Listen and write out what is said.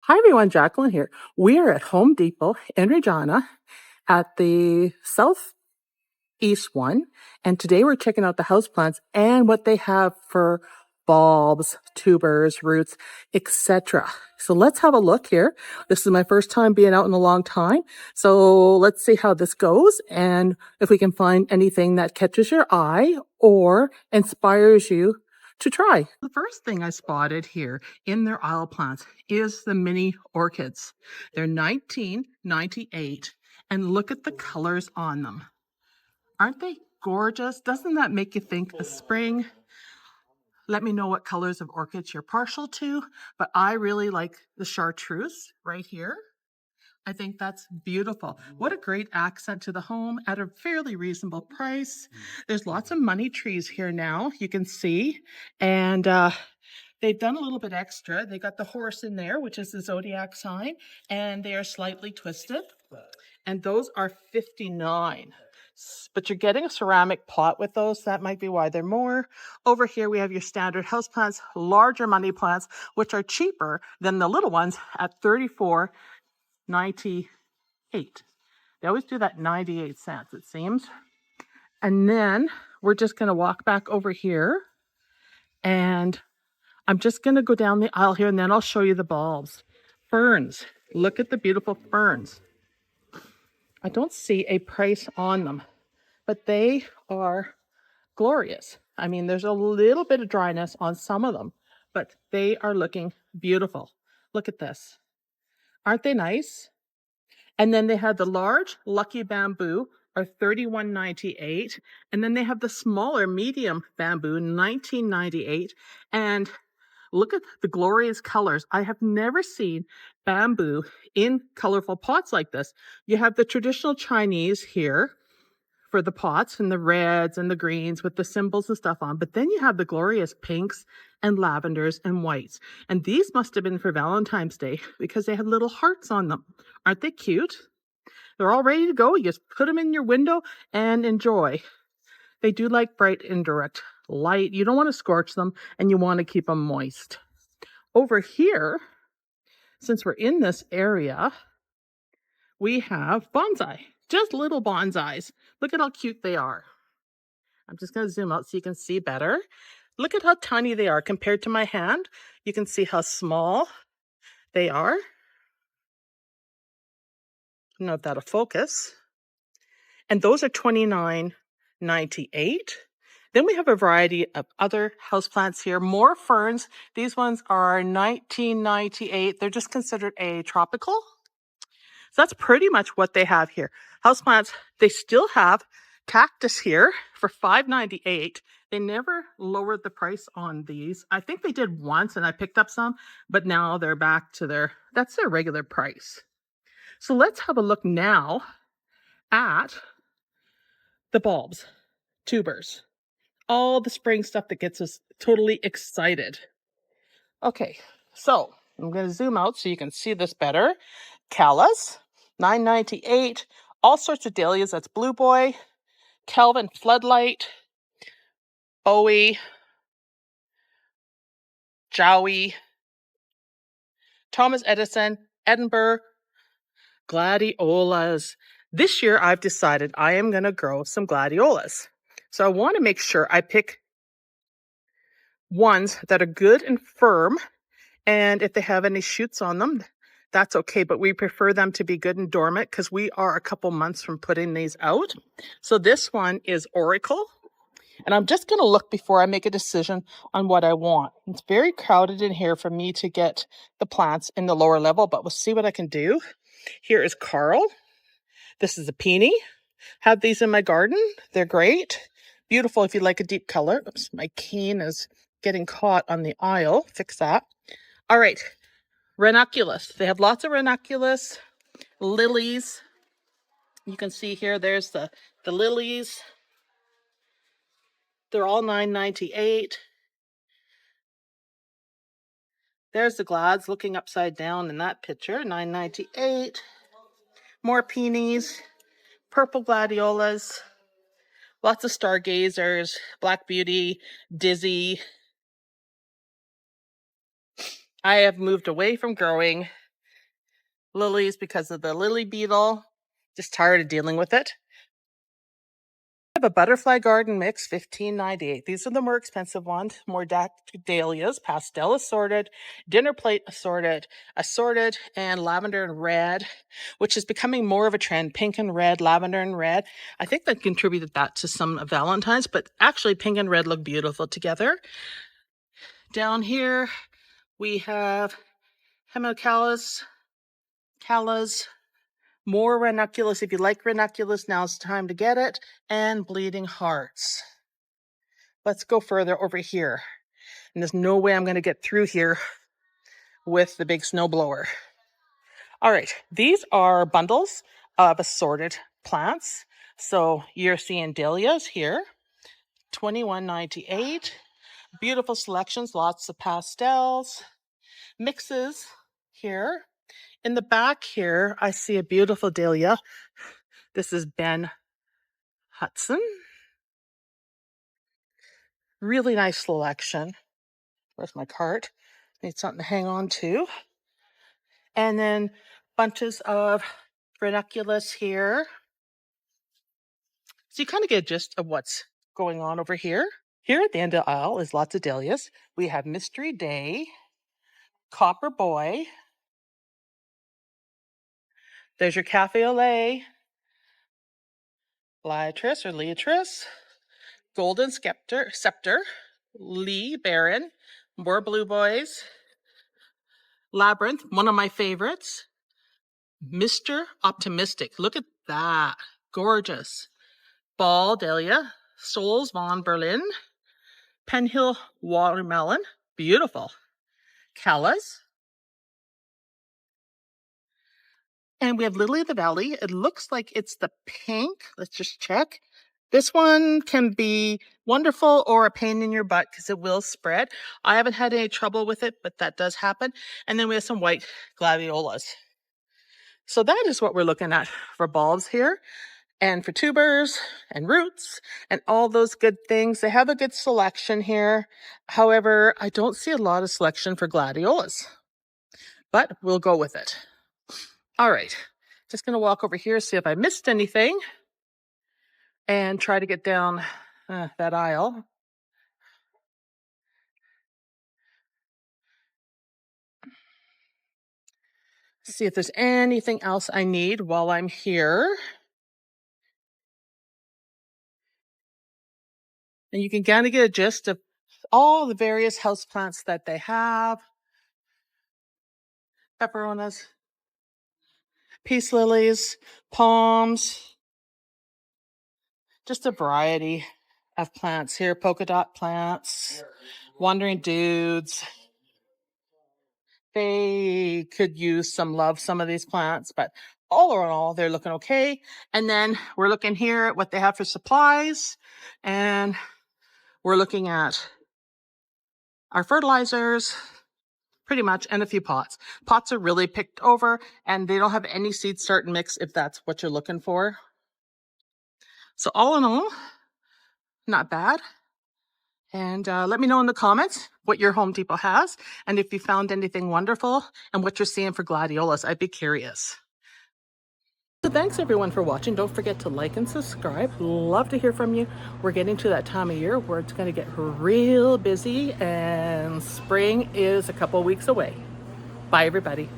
Hi everyone, Jacqueline here. We are at Home Depot in Regina at the southeast one, and today we're checking out the houseplants and what they have for bulbs, tubers, roots, etc. So let's have a look here. This is my first time being out in a long time, so let's see how this goes and if we can find anything that catches your eye or inspires you to try. The first thing I spotted here in their aisle plants is the mini orchids. They're $19.98, and look at the colors on them. Aren't they gorgeous? Doesn't that make you think of spring? Let me know what colors of orchids you're partial to, but I really like the chartreuse right here. I think that's beautiful. What a great accent to the home at a fairly reasonable price. There's lots of money trees here now, you can see. And they've done a little bit extra. They got the horse in there, which is the zodiac sign, and they are slightly twisted. And those are $59. But you're getting a ceramic pot with those. That might be why they're more. Over here, we have your standard houseplants, larger money plants, which are cheaper than the little ones at $34.98. They always do that 98 cents, it seems. And then we're just going to walk back over here, and I'm just going to go down the aisle here, and then I'll show you the bulbs. Ferns. Look at the beautiful ferns. I don't see a price on them, but they are glorious. I mean, there's a little bit of dryness on some of them, but they are looking beautiful. Look at this. Aren't they nice? And then they have the large lucky bamboo, are $31.98. And then they have the smaller medium bamboo, $19.98. And look at the glorious colors. I have never seen bamboo in colorful pots like this. You have the traditional Chinese here for the pots and the reds and the greens with the symbols and stuff on. But then you have the glorious pinks and lavenders and whites. And these must have been for Valentine's Day because they had little hearts on them. Aren't they cute? They're all ready to go. You just put them in your window and enjoy. They do like bright indirect light. You don't want to scorch them, and you want to keep them moist. Over here, since we're in this area, we have bonsai, just little bonsais. Look at how cute they are. I'm just going to zoom out so you can see better. Look at how tiny they are compared to my hand. You can see how small they are. I don't know if that'll focus. And those are $29.98. Then we have a variety of other houseplants here. More ferns. These ones are $19.98. They're just considered a tropical. So that's pretty much what they have here. Houseplants, they still have cactus here for $5.98. They never lowered the price on these. I think they did once and I picked up some, but now they're back to that's their regular price. So let's have a look now at the bulbs, tubers, all the spring stuff that gets us totally excited. Okay, so I'm going to zoom out so you can see this better. Callas, $9.98. All sorts of dahlias. That's Blue Boy, Kelvin Floodlight, Bowie, Jowie, Thomas Edison, Edinburgh, gladiolas. This year I've decided I am going to grow some gladiolas. So I want to make sure I pick ones that are good and firm, and if they have any shoots on them, that's okay, but we prefer them to be good and dormant because we are a couple months from putting these out. So this one is Oracle, and I'm just going to look before I make a decision on what I want. It's very crowded in here for me to get the plants in the lower level, but we'll see what I can do. Here is Carl. This is a peony. Have these in my garden. They're great. Beautiful if you like a deep color. Oops, my cane is getting caught on the aisle. Fix that. All right. Ranunculus. They have lots of ranunculus. Lilies. You can see here, there's the lilies. They're all $9.98. There's the glads looking upside down in that picture, $9.98. More peonies, purple gladiolas, lots of stargazers, Black Beauty, Dizzy. I have moved away from growing lilies because of the lily beetle. Just tired of dealing with it. I have a butterfly garden mix, $15.98. These are the more expensive ones. More dahlias, pastel assorted, dinner plate assorted, and lavender and red, which is becoming more of a trend. Pink and red, lavender and red. I think that contributed that to some Valentine's, but actually pink and red look beautiful together. Down here, we have hemicallis, more ranunculus. If you like ranunculus, now's the time to get it. And bleeding hearts. Let's go further over here. And there's no way I'm going to get through here with the big snow blower. All right, these are bundles of assorted plants. So you're seeing dahlias here, $21.98. Beautiful selections, lots of pastels, mixes here. In the back here, I see a beautiful dahlia. This is Ben Hudson. Really nice selection. Where's my cart? Need something to hang on to. And then bunches of ranunculus here. So you kind of get a gist of what's going on over here. Here at the end of the aisle is lots of dahlias. We have Mystery Day, Copper Boy. There's your Cafe au lait, Leatrice, Golden Scepter, Lee Baron, more Blue Boys, Labyrinth, one of my favorites, Mr. Optimistic. Look at that. Gorgeous. Ball Dahlia, Souls von Berlin, Penhill Watermelon. Beautiful. Callas. And we have Lily of the Valley. It looks like it's the pink. Let's just check. This one can be wonderful or a pain in your butt because it will spread. I haven't had any trouble with it, but that does happen. And then we have some white gladiolas. So that is what we're looking at for bulbs here, and for tubers and roots and all those good things. They have a good selection here. However, I don't see a lot of selection for gladiolas, but we'll go with it. All right, just going to walk over here, see if I missed anything, and try to get down that aisle. See if there's anything else I need while I'm here. And you can kind of get a gist of all the various houseplants that they have. Peperonas, peace lilies, palms, just a variety of plants here. Polka dot plants, wandering dudes. They could use some love, some of these plants, but all in all, they're looking okay. And then we're looking here at what they have for supplies, and we're looking at our fertilizers, pretty much, and a few pots. Pots are really picked over, and they don't have any seed start and mix if that's what you're looking for. So all in all, not bad. And let me know in the comments what your Home Depot has, and if you found anything wonderful and what you're seeing for gladiolas. I'd be curious. So thanks everyone for watching. Don't forget to like and subscribe. Love to hear from you. We're getting to that time of year where it's going to get real busy, and spring is a couple weeks away. Bye everybody.